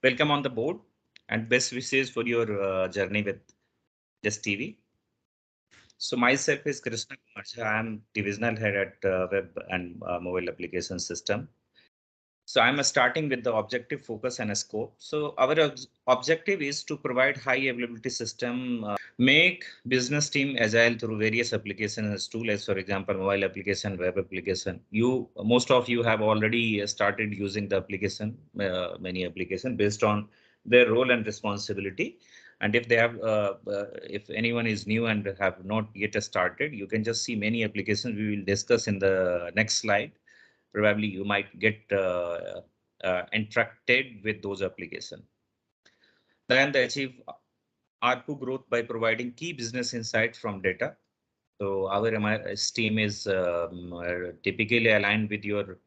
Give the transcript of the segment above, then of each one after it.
Welcome on the board and best wishes for your journey with Just TV. So myself is Krishna Kumar Jha. I am divisional head at Web and Mobile Application System. So I'm starting with the objective, focus, and a scope. So our objective is to provide high availability system, make business team agile through various applications tools, as for example, mobile application, web application. Most of you have already started using the application, many application based on their role and responsibility. And if they have, if anyone is new and have not yet started, you can just see many applications we will discuss in the next slide. Probably you might get interacted with those applications. Then they achieve ARPU growth by providing key business insights from data. So our MIS team is typically aligned with your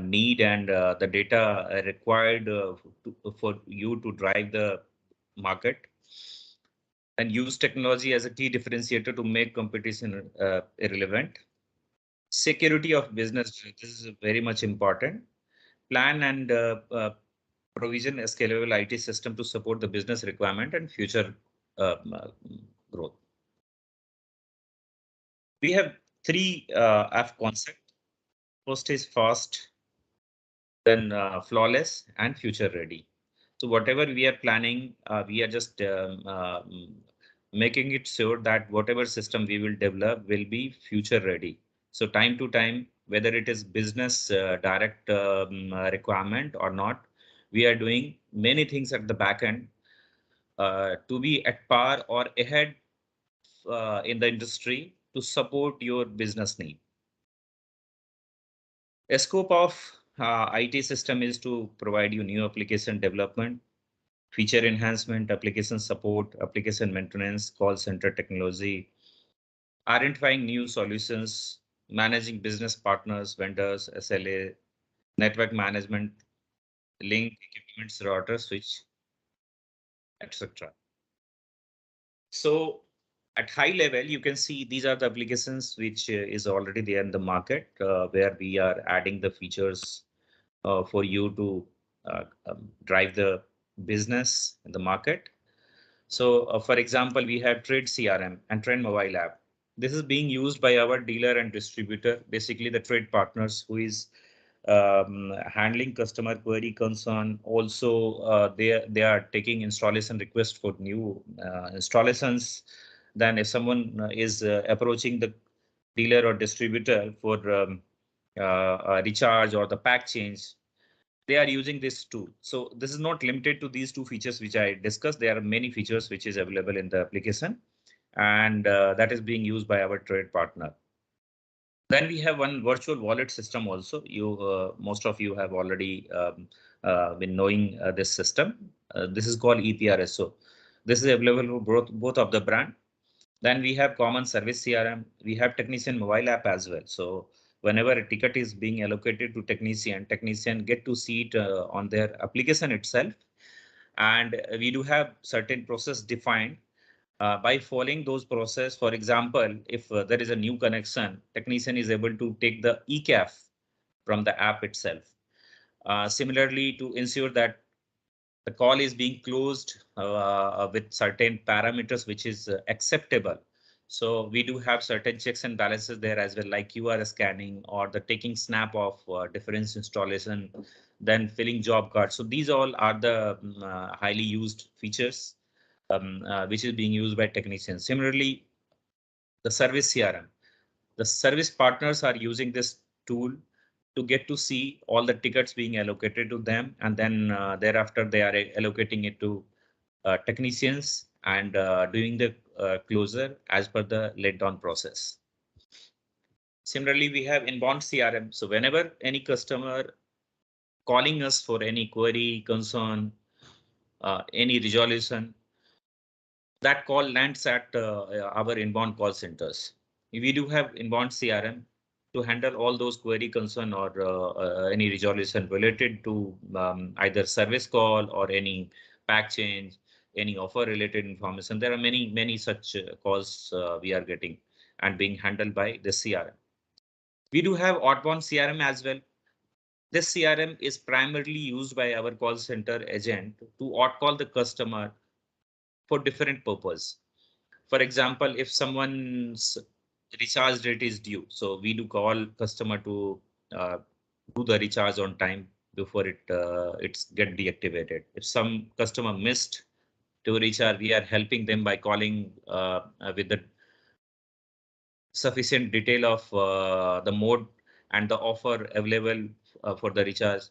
need and the data required for you to drive the market, and use technology as a key differentiator to make competition irrelevant. Security of business, this is very much important. Plan and provision a scalable IT system to support the business requirement and future growth. We have three F concept. First is fast, then flawless, and future ready. So whatever we are planning, we are just making it sure that whatever system we will develop will be future ready. So time to time, whether it is business direct requirement or not, we are doing many things at the back end to be at par or ahead in the industry to support your business need. A scope of IT system is to provide you new application development, feature enhancement, application support, application maintenance, call center technology, identifying new solutions, managing business partners, vendors, SLA, network management, link equipments, router, switch, etc. So at high level, you can see these are the applications which is already there in the market where we are adding the features for you to drive the business in the market. So for example, we have Trade CRM and Trend Mobile app. This is being used by our dealer and distributor, basically the trade partners who is handling customer query concern. Also, they are taking installation request for new installations. Then if someone is approaching the dealer or distributor for recharge or the pack change, they are using this tool. So this is not limited to these two features which I discussed. There are many features which is available in the application, and that is being used by our trade partner. Then we have one virtual wallet system also. Most of you have already been knowing this system. This is called EPRSO. This is available for both of the brand. Then we have common service CRM. We have technician mobile app as well. So whenever a ticket is being allocated to technician get to see it on their application itself. And we do have certain process defined by following those process. For example, if there is a new connection, technician is able to take the ECAF from the app itself. Similarly, to ensure that the call is being closed with certain parameters which is acceptable. So we do have certain checks and balances there as well, like QR scanning or the taking snap of difference installation, then filling job cards. So these all are the highly used features which is being used by technicians. Similarly, the service CRM, the service partners are using this tool to get to see all the tickets being allocated to them, and then thereafter they are allocating it to technicians and doing the closure as per the laid down process. Similarly, we have inbound CRM. So whenever any customer calling us for any query, concern, any resolution, that call lands at our inbound call centers. We do have inbound CRM to handle all those query concern or any resolution related to either service call or any pack change, any offer related information. There are many such calls we are getting and being handled by the CRM. We do have outbound CRM as well. This CRM is primarily used by our call center agent to out-call the customer for different purpose. For example, if someone's recharge date is due, so we do call customer to do the recharge on time before it's get deactivated. If some customer missed to recharge, we are helping them by calling with the sufficient detail of the mode and the offer available for the recharge.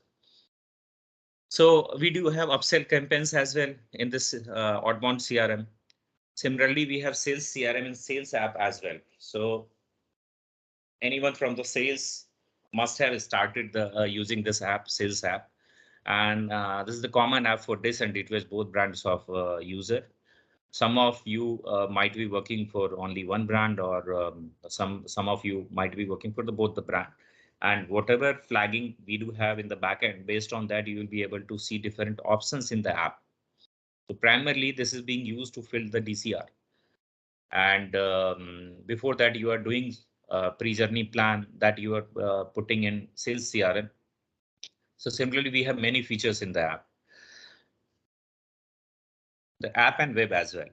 So we do have upsell campaigns as well in this outbound CRM. Similarly, we have sales CRM and sales app as well. So anyone from the sales must have started the using this app, sales app. And this is the common app for this and DTOS, both brands of user. Some of you might be working for only one brand, or some of you might be working for both the brand. And whatever flagging we do have in the backend, based on that, you will be able to see different options in the app. So primarily, this is being used to fill the DCR. And before that, you are doing pre-journey plan that you are putting in sales CRM. So similarly, we have many features in the app and web as well.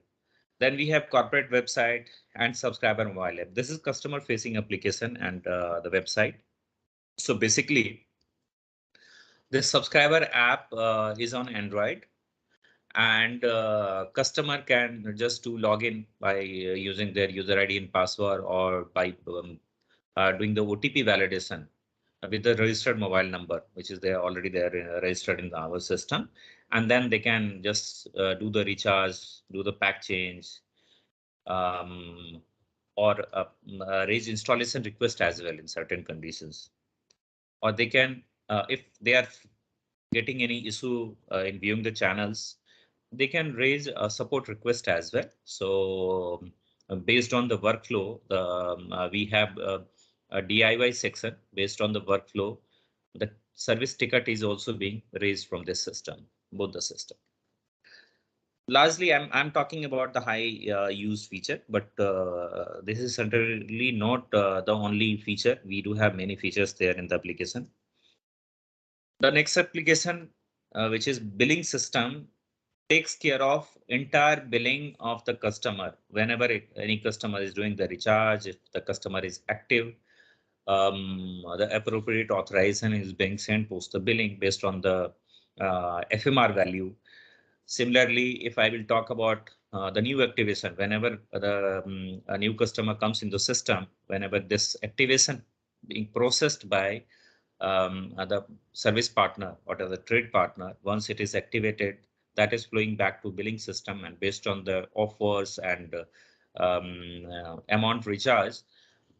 Then we have corporate website and subscriber mobile app. This is customer facing application and the website. So basically, this subscriber app is on Android, and customer can just to log in by using their user ID and password, or by doing the OTP validation with the registered mobile number, which is there already there registered in our system. And then they can just do the recharge, do the pack change, or raise installation request as well in certain conditions. Or they can, if they are getting any issue in viewing the channels, they can raise a support request as well. So based on the workflow, we have a DIY section based on the workflow. The service ticket is also being raised from this system, both the system. Largely, I'm talking about the high used feature, but this is certainly not the only feature. We do have many features there in the application. The next application, which is billing system, takes care of entire billing of the customer. Whenever any customer is doing the recharge, if the customer is active, the appropriate authorization is being sent post the billing based on the FMR value. Similarly, if I will talk about the new activation, whenever a new customer comes in the system, whenever this activation being processed by the service partner or the trade partner, once it is activated, that is flowing back to billing system, and based on the offers and amount recharge,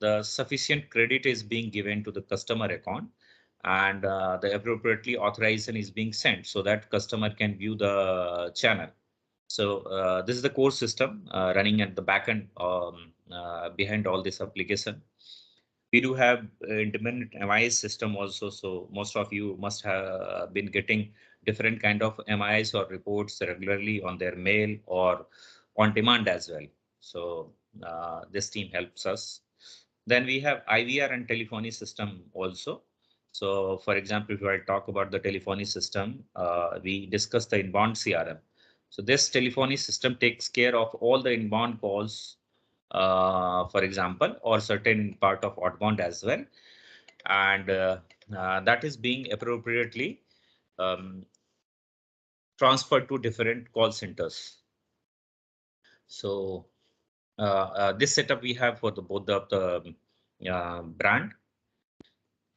the sufficient credit is being given to the customer account, and the appropriately authorization is being sent so that customer can view the channel. So this is the core system running at the backend behind all this application. We do have independent MIS system also. So most of you must have been getting different kind of MIS or reports regularly on their mail or on demand as well. So this team helps us. Then we have IVR and telephony system also. So for example, if I talk about the telephony system, we discussed the inbound CRM. So this telephony system takes care of all the inbound calls, for example, or certain part of outbound as well. And that is being appropriately transferred to different call centers. So this setup we have for the both of the brand.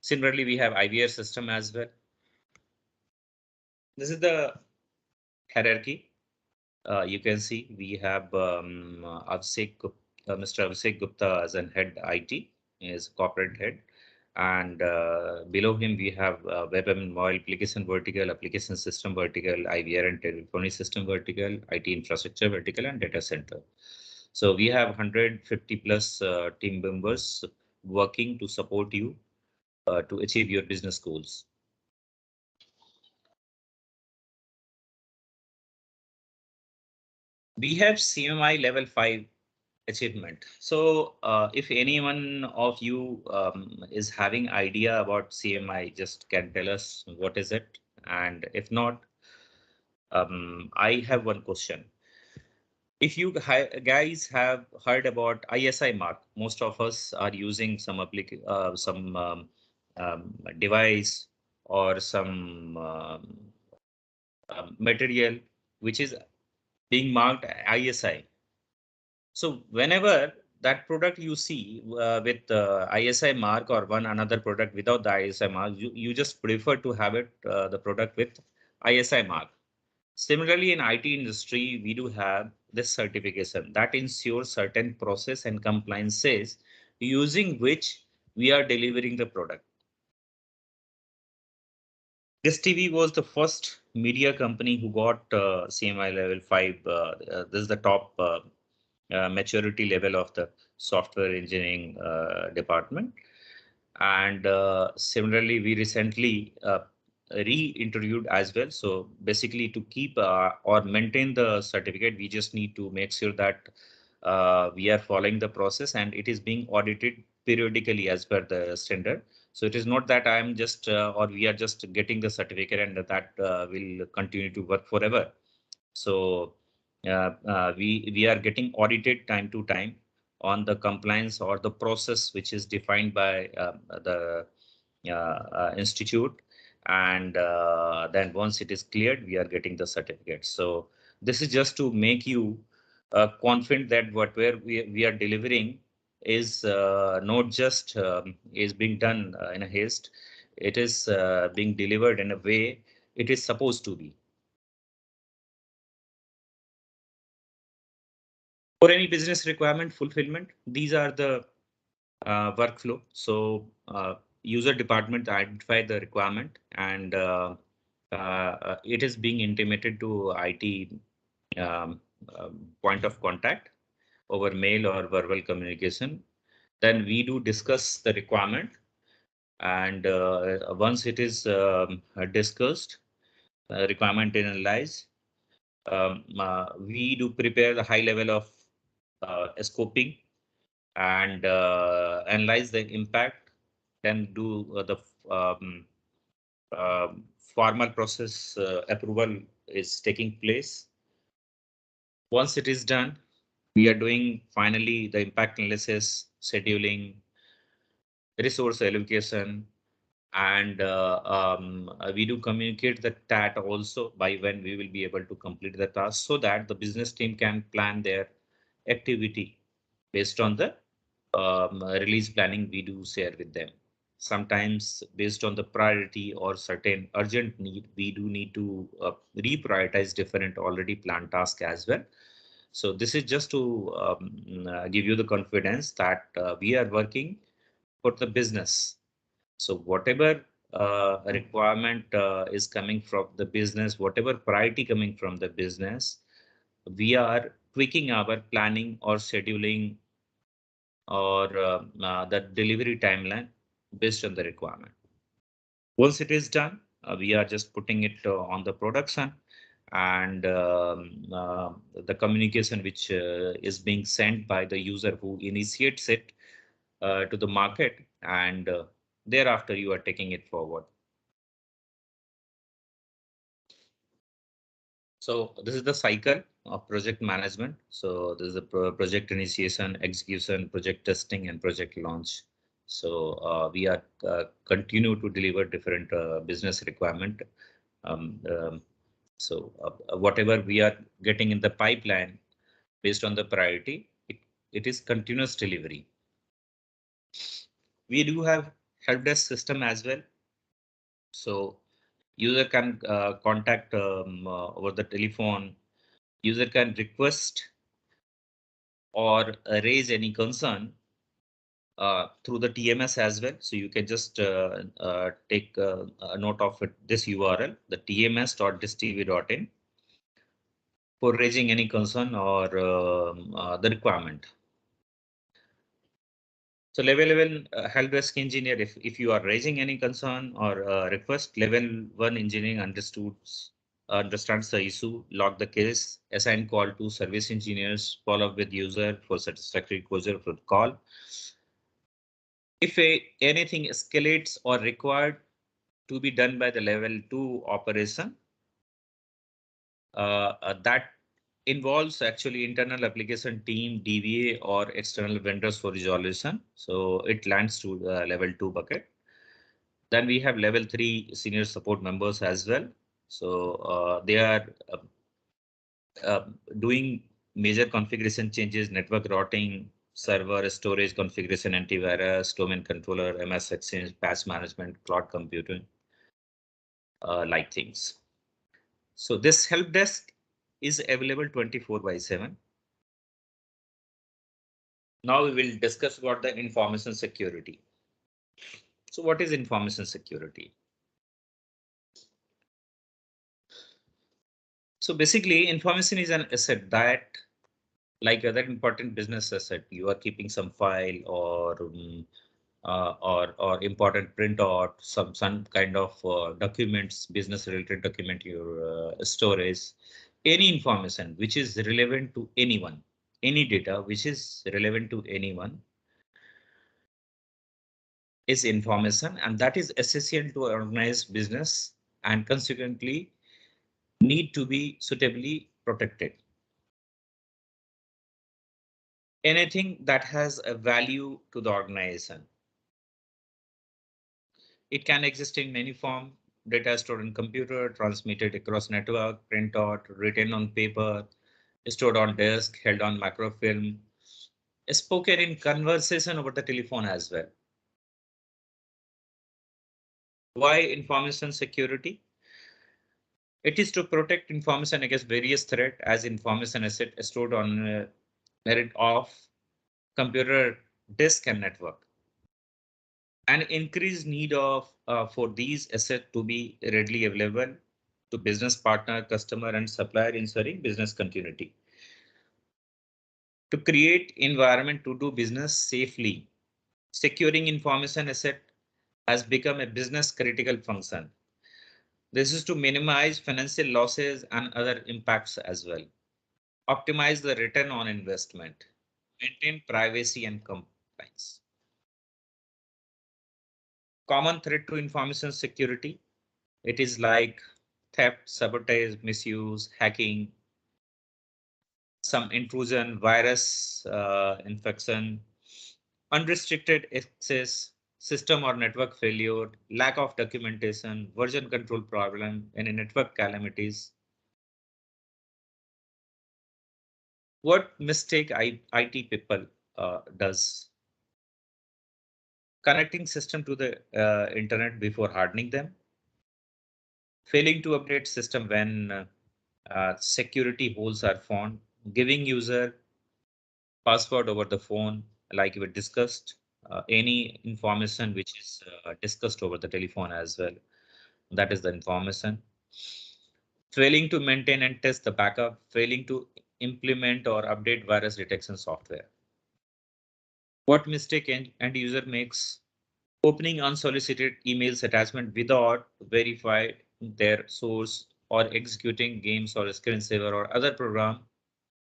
Similarly, we have IVR system as well. This is the hierarchy. You can see we have Mr. Abhishek Gupta as an head IT, is corporate head. And below him, we have web and mobile application vertical, application system vertical, IVR and telephony system vertical, IT infrastructure vertical, and data center. So we have 150 plus team members working to support you to achieve your business goals. We have CMI level 5 achievement. So if anyone of you is having idea about CMI, just can tell us what is it. And if not, I have one question. If you guys have heard about ISI mark, most of us are using some device or some material which is being marked ISI. So whenever that product you see with ISI mark or one another product without the ISI mark, you just prefer to have it the product with ISI mark. Similarly, in IT industry, we do have this certification that ensures certain process and compliances using which we are delivering the product. This TV was the first media company who got CMI level 5. This is the top maturity level of the software engineering department. And similarly, we recently reintroduced as well. So basically, to keep or maintain the certificate, we just need to make sure that we are following the process and it is being audited periodically as per the standard. So it is not that I am just or we are just getting the certificate and that will continue to work forever. So we are getting audited time to time on the compliance or the process which is defined by the institute, and then once it is cleared, we are getting the certificate. So this is just to make you confident that whatever we are delivering is not just is being done in a haste. It is being delivered in a way it is supposed to be. For any business requirement fulfillment, these are the workflow. So user department identify the requirement and it is being intimated to IT point of contact over mail or verbal communication. Then we do discuss the requirement, and once it is discussed, requirement analyzed, we do prepare the high level of scoping and analyze the impact, then do the um, formal process approval is taking place. Once it is done, we are doing finally the impact analysis, scheduling, resource allocation, and we do communicate the TAT also by when we will be able to complete the task so that the business team can plan their activity based on the release planning we do share with them. Sometimes based on the priority or certain urgent need, we do need to reprioritize different already planned tasks as well. So this is just to give you the confidence that we are working for the business. So whatever requirement is coming from the business, whatever priority coming from the business, we are tweaking our planning or scheduling or the delivery timeline based on the requirement. Once it is done, we are just putting it on the production, and the communication which is being sent by the user who initiates it to the market, and thereafter you are taking it forward. So this is the cycle of project management. So this is the project initiation, execution, project testing, and project launch. So we are continue to deliver different business requirement. Um, um, so whatever we are getting in the pipeline based on the priority, it is continuous delivery. We do have help desk system as well. So user can contact over the telephone. User can request or raise any concern through the TMS as well. So you can just take a note of it, this URL, the tms.distv.in, for raising any concern or the requirement. So level help desk engineer, if you are raising any concern or request, level 1 engineering understood understands the issue, log the case, assign call to service engineers, follow up with user for satisfactory closure for the call. If anything escalates or required to be done by the level 2 operation, that involves actually internal application team, DBA, or external vendors for resolution. So it lands to the level 2 bucket. Then we have level 3 senior support members as well. So they are doing major configuration changes, network routing, server storage configuration, antivirus, domain controller, MS Exchange, patch management, cloud computing, like things. So this help desk is available 24/7. Now we will discuss about the information security. So what is information security? So basically, information is an asset that, like other important business asset, you are keeping some file or important printout, some kind of documents, business related document, your storage, any information which is relevant to anyone, any data which is relevant to anyone is information, and that is essential to organize business and consequently need to be suitably protected. Anything that has a value to the organization. It can exist in many forms: data stored in computer, transmitted across network, print out, written on paper, stored on disk, held on microfilm, spoken in conversation over the telephone as well. Why information security? It is to protect information against various threats as information asset stored on merit of computer disk and network. An increased need of for these assets to be readily available to business partner, customer, and supplier, ensuring business continuity. To create environment to do business safely, securing information asset has become a business critical function. This is to minimize financial losses and other impacts as well. Optimize the return on investment, maintain privacy and compliance. Common threat to information security. It is like theft, sabotage, misuse, hacking, some intrusion, virus infection, unrestricted access, system or network failure, lack of documentation, version control problem, and network calamities. What mistake IT people does? Connecting system to the internet before hardening them, failing to update system when security holes are found, giving user password over the phone, like we discussed, any information which is discussed over the telephone as well. That is the information. Failing to maintain and test the backup, failing to implement or update virus detection software. What mistake end user makes? Opening unsolicited emails attachment without verifying their source, or executing games or screensaver or other program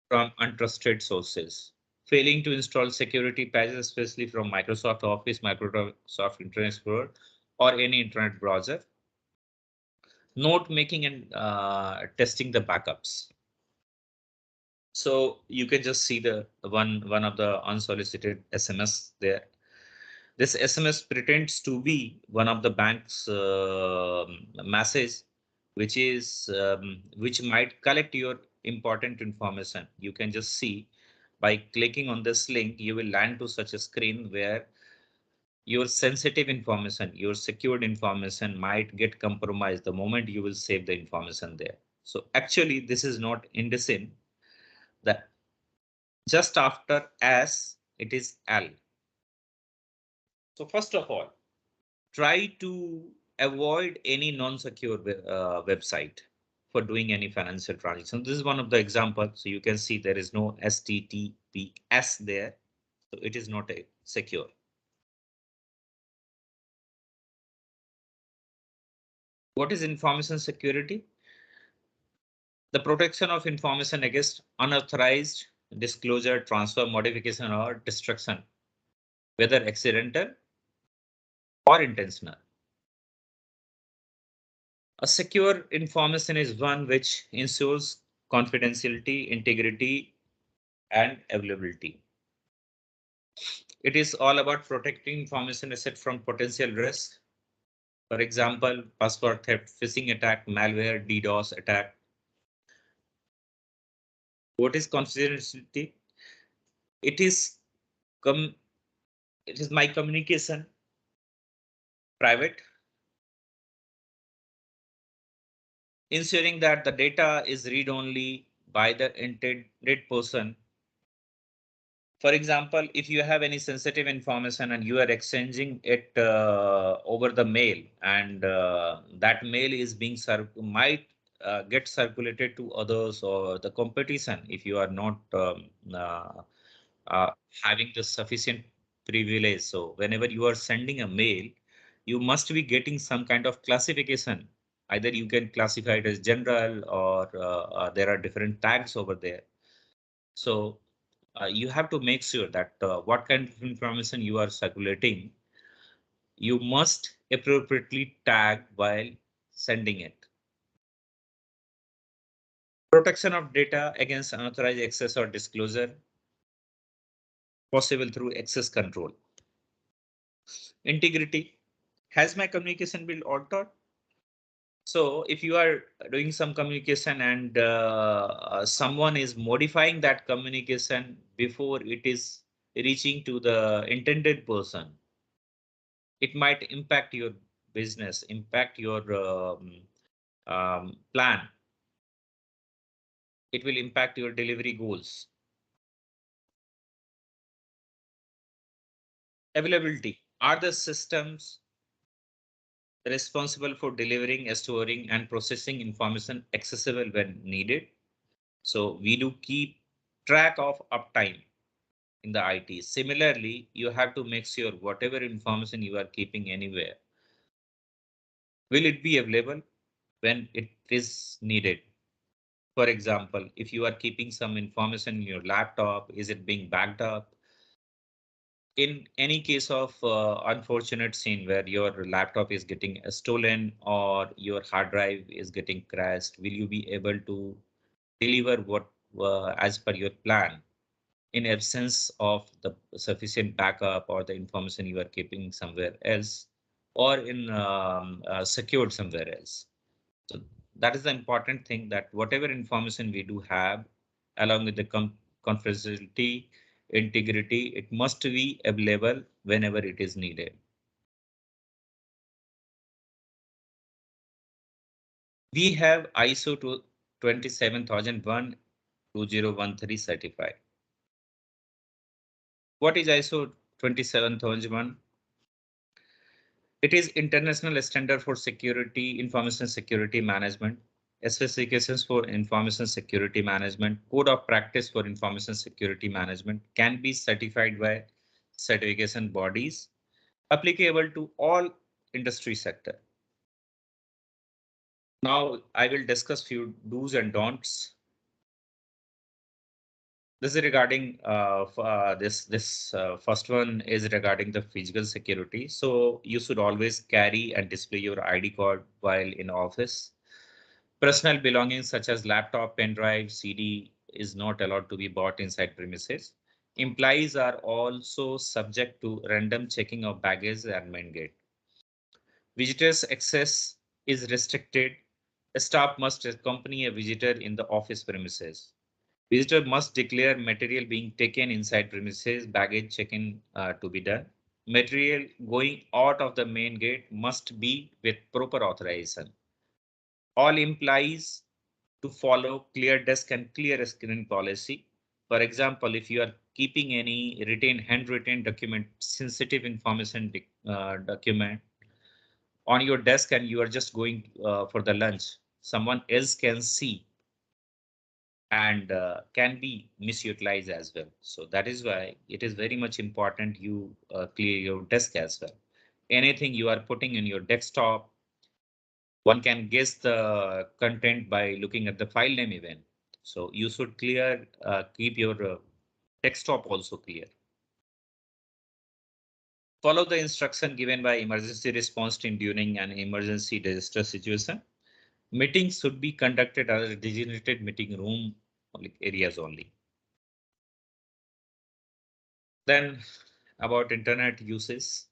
from untrusted sources. Failing to install security patches, especially from Microsoft Office, Microsoft Internet Explorer, or any internet browser. Note making and testing the backups. So you can just see the one of the unsolicited SMS there. This SMS pretends to be one of the bank's message, which might collect your important information. You can just see by clicking on this link, you will land to such a screen where your sensitive information, your secured information might get compromised the moment you will save the information there. So actually, this is not INDECIN. That just after S, it is L. So first of all, try to avoid any non-secure website for doing any financial transaction. This is one of the examples. So you can see there is no HTTPS there. So it is not a secure. What is information security? The protection of information against unauthorized disclosure, transfer, modification, or destruction, whether accidental or intentional. A secure information is one which ensures confidentiality, integrity, and availability. It is all about protecting information asset from potential risk. For example, password theft, phishing attack, malware, DDoS attack. What is confidentiality? It is it is my communication private, ensuring that the data is read only by the intended person. For example, if you have any sensitive information and you are exchanging it over the mail, and that mail is being might get circulated to others or the competition, if you are not uh, having the sufficient privilege. So whenever you are sending a mail, you must be getting some kind of classification. Either you can classify it as general, or there are different tags over there. So you have to make sure that what kind of information you are circulating, you must appropriately tag while sending it. Protection of data against unauthorized access or disclosure, possible through access control. Integrity. Has my communication been altered? So if you are doing some communication and someone is modifying that communication before it is reaching to the intended person, it might impact your business, impact your plan. It will impact your delivery goals. Availability. Are the systems responsible for delivering, storing, and processing information accessible when needed? So we do keep track of uptime in the IT. Similarly, you have to make sure whatever information you are keeping anywhere, will it be available when it is needed? For example, if you are keeping some information in your laptop, is it being backed up? In any case of unfortunate scene where your laptop is getting stolen or your hard drive is getting crashed, will you be able to deliver what as per your plan in absence of the sufficient backup or the information you are keeping somewhere else, or in secured somewhere else? So that is the important thing, that whatever information we do have, along with the confidentiality, integrity, it must be available whenever it is needed. We have ISO 27001 2013 certified. What is ISO 27001? It is international standard for security, information security management, specifications for information security management, code of practice for information security management, can be certified by certification bodies, applicable to all industry sector. Now I will discuss few do's and don'ts. This is regarding this first one is regarding the physical security. So you should always carry and display your ID card while in office. Personal belongings such as laptop, pen drive, CD is not allowed to be bought inside premises. Employees are also subject to random checking of baggage at main gate. Visitors access is restricted. A staff must accompany a visitor in the office premises. Visitor must declare material being taken inside premises, baggage check-in to be done. Material going out of the main gate must be with proper authorization. All employees to follow clear desk and clear screen policy. For example, if you are keeping any handwritten document, sensitive information document on your desk and you are just going for the lunch, someone else can see and can be misutilized as well. So that is why it is very much important you clear your desk as well. Anything you are putting in your desktop, One can guess the content by looking at the file name even. So you should keep your desktop also clear. Follow the instruction given by emergency response team during an emergency disaster situation. Meetings should be conducted at a designated meeting room areas only. Then about internet uses.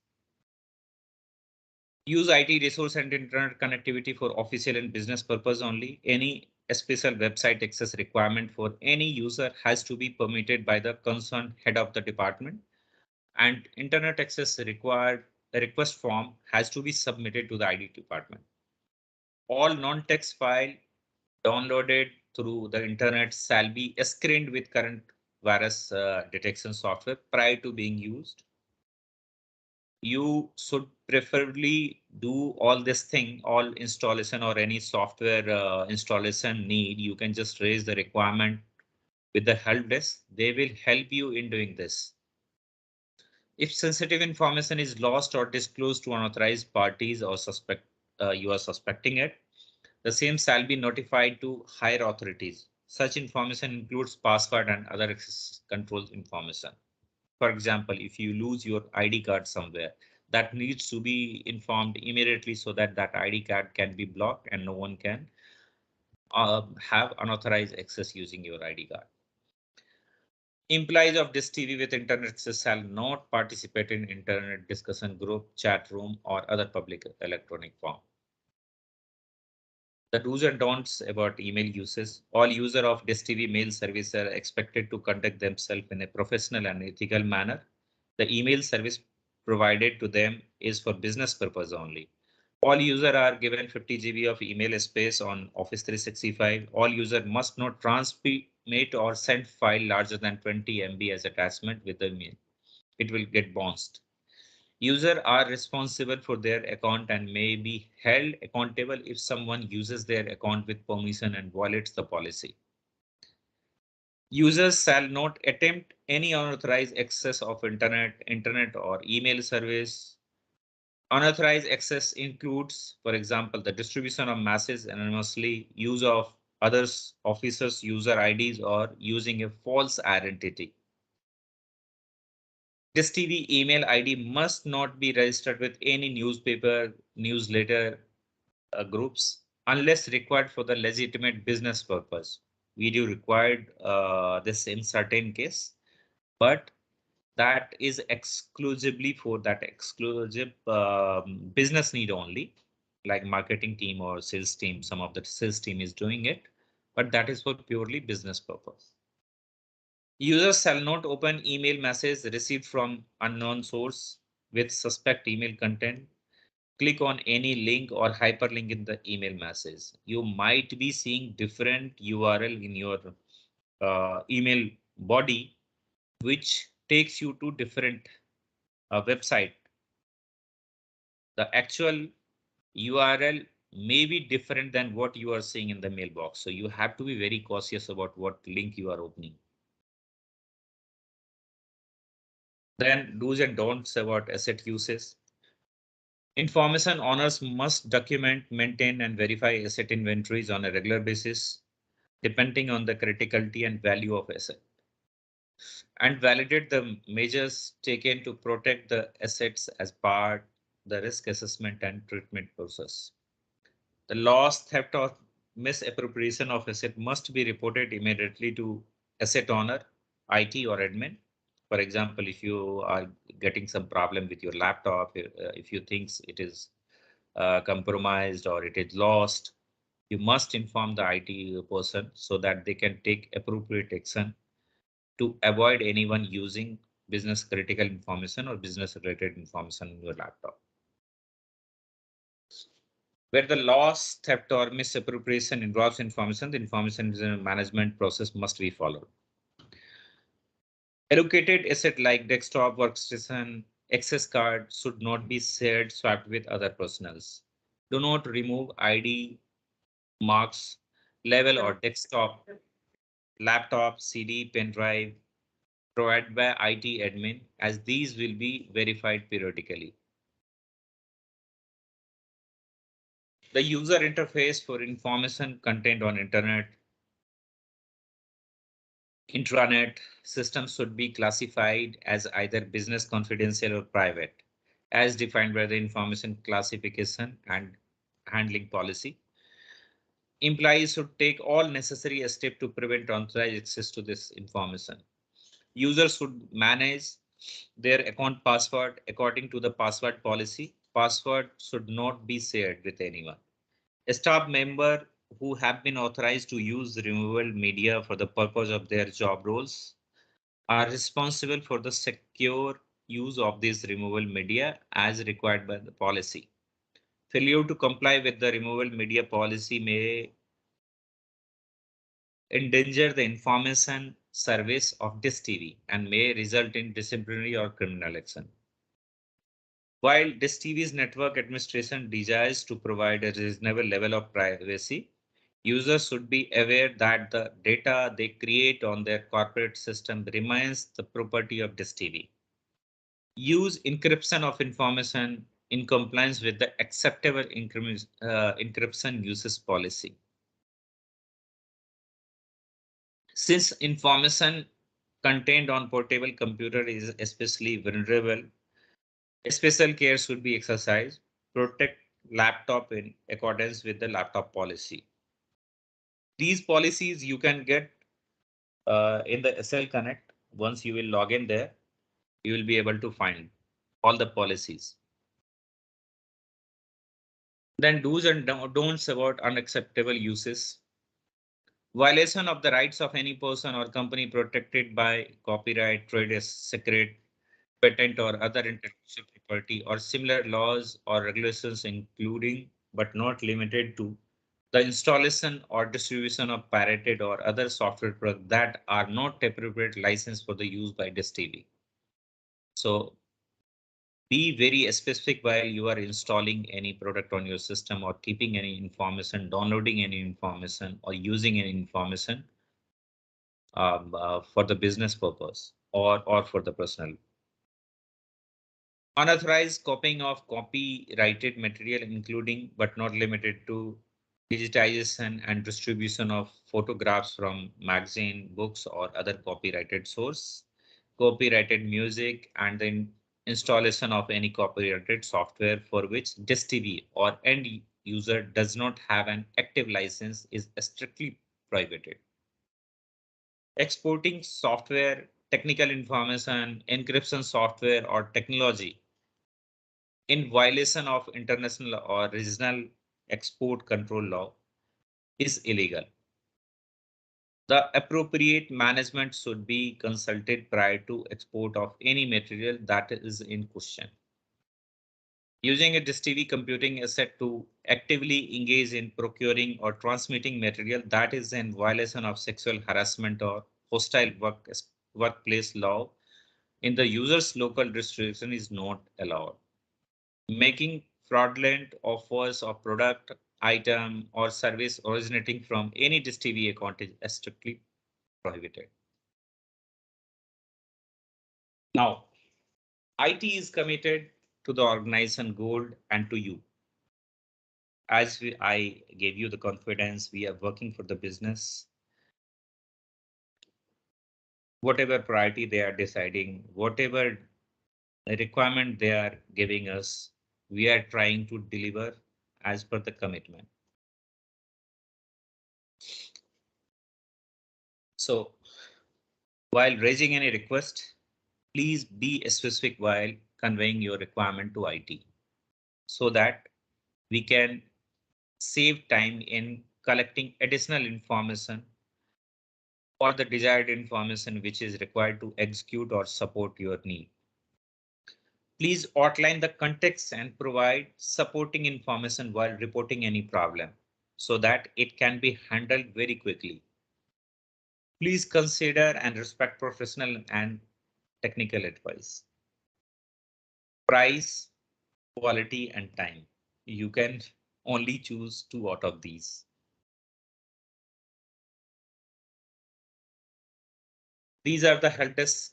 Use IT resource and internet connectivity for official and business purpose only. Any special website access requirement for any user has to be permitted by the concerned head of the department, and internet access required a request form has to be submitted to the IT department. All non-text file downloaded through the internet shall be screened with current virus detection software prior to being used. You should preferably do all this thing, all installation or any software installation need. You can just raise the requirement with the help desk. They will help you in doing this. If sensitive information is lost or disclosed to unauthorized parties or you are suspecting it, the same shall be notified to higher authorities. Such information includes password and other access control information. For example, if you lose your ID card somewhere, that needs to be informed immediately so that that ID card can be blocked and no one can have unauthorized access using your ID card. Employees of Dish TV with internet access shall not participate in internet discussion group, chat room, or other public electronic form. The do's and don'ts about email uses. All users of Dish TV mail service are expected to conduct themselves in a professional and ethical manner. The email service provided to them is for business purpose only. All users are given 50 GB of email space on Office 365. All users must not transmit or send file larger than 20 MB as attachment with the email. It will get bounced. Users are responsible for their account and may be held accountable if someone uses their account with permission and violates the policy. Users shall not attempt any unauthorized access of internet or email service. Unauthorized access includes, for example, the distribution of messages anonymously, use of others officers' user IDs, or using a false identity. This TV email ID must not be registered with any newspaper, newsletter groups unless required for the legitimate business purpose. We do required this in certain case, but that is exclusively for that exclusive business need only, like marketing team or sales team. Some of the sales team is doing it, but that is for purely business purpose. Users shall not open email messages received from unknown source with suspect email content. Click on any link or hyperlink in the email message. You might be seeing different URL in your email body, which takes you to different website. The actual URL may be different than what you are seeing in the mailbox. So you have to be very cautious about what link you are opening. Then do's and don'ts about asset uses. Information owners must document, maintain, and verify asset inventories on a regular basis, depending on the criticality and value of asset, and validate the measures taken to protect the assets as part the risk assessment and treatment process. The loss, theft, or misappropriation of asset must be reported immediately to asset owner, IT, or admin. For example, if you are getting some problem with your laptop, if you think it is compromised or it is lost, you must inform the IT person so that they can take appropriate action to avoid anyone using business critical information or business related information in your laptop. Where the loss, theft, or misappropriation involves information, the information management process must be followed. Allocated asset like desktop, workstation, access card should not be shared, swapped with other personals. Do not remove ID, marks, level, or desktop, laptop, CD, pen drive provided by IT admin, as these will be verified periodically. The user interface for information contained on intranet systems should be classified as either business confidential or private, as defined by the information classification and handling policy. Employees should take all necessary steps to prevent unauthorized access to this information. Users should manage their account password according to the password policy. Password should not be shared with anyone. A staff member who have been authorized to use removable media for the purpose of their job roles are responsible for the secure use of this removable media as required by the policy. Failure to comply with the removable media policy may endanger the information service of this TV and may result in disciplinary or criminal action. While this TV's network administration desires to provide a reasonable level of privacy, users should be aware that the data they create on their corporate system remains the property of this TV. Use encryption of information in compliance with the acceptable encryption uses policy. Since information contained on portable computer is especially vulnerable, special care should be exercised. Protect laptop in accordance with the laptop policy. These policies you can get in the SL Connect. Once you will log in there, you will be able to find all the policies. Then do's and don'ts about unacceptable uses. Violation of the rights of any person or company protected by copyright, trade secret, patent or other intellectual property or similar laws or regulations, including but not limited to the installation or distribution of pirated or other software products that are not appropriate license for the use by this TV. So be very specific while you are installing any product on your system or keeping any information, downloading any information or using any information for the business purpose or for the personal. Unauthorized copying of copyrighted material, including but not limited to digitization and distribution of photographs from magazine, books, or other copyrighted source, copyrighted music, and the installation of any copyrighted software for which DISTV or end user does not have an active license is strictly prohibited. Exporting software, technical information, encryption software, or technology in violation of international or regional export control law is illegal. The appropriate management should be consulted prior to export of any material that is in question. Using a DISTV computing asset to actively engage in procuring or transmitting material that is in violation of sexual harassment or hostile workplace law in the user's local jurisdiction is not allowed. Making fraudulent offers of product, item, or service originating from any DISTV account is strictly prohibited. Now, IT is committed to the organization goal and to you. As I gave you the confidence, we are working for the business. Whatever priority they are deciding, whatever requirement they are giving us, we are trying to deliver as per the commitment. So while raising any request, please be specific while conveying your requirement to IT so that we can save time in collecting additional information or the desired information which is required to execute or support your need. Please outline the context and provide supporting information while reporting any problem so that it can be handled very quickly. Please consider and respect professional and technical advice. Price, quality, and time. You can only choose 2 out of these. These are the help desk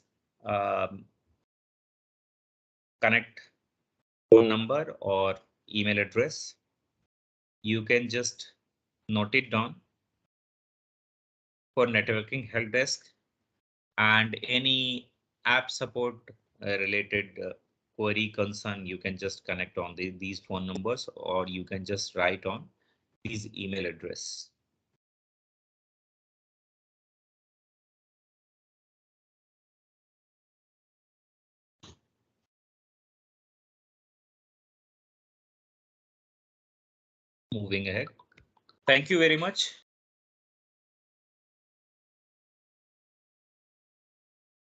connect phone number or email address. you can just note it down. For networking help desk and any app support related query concern, you can just connect on these phone numbers, or you can just write on these email address. Moving ahead. Thank you very much.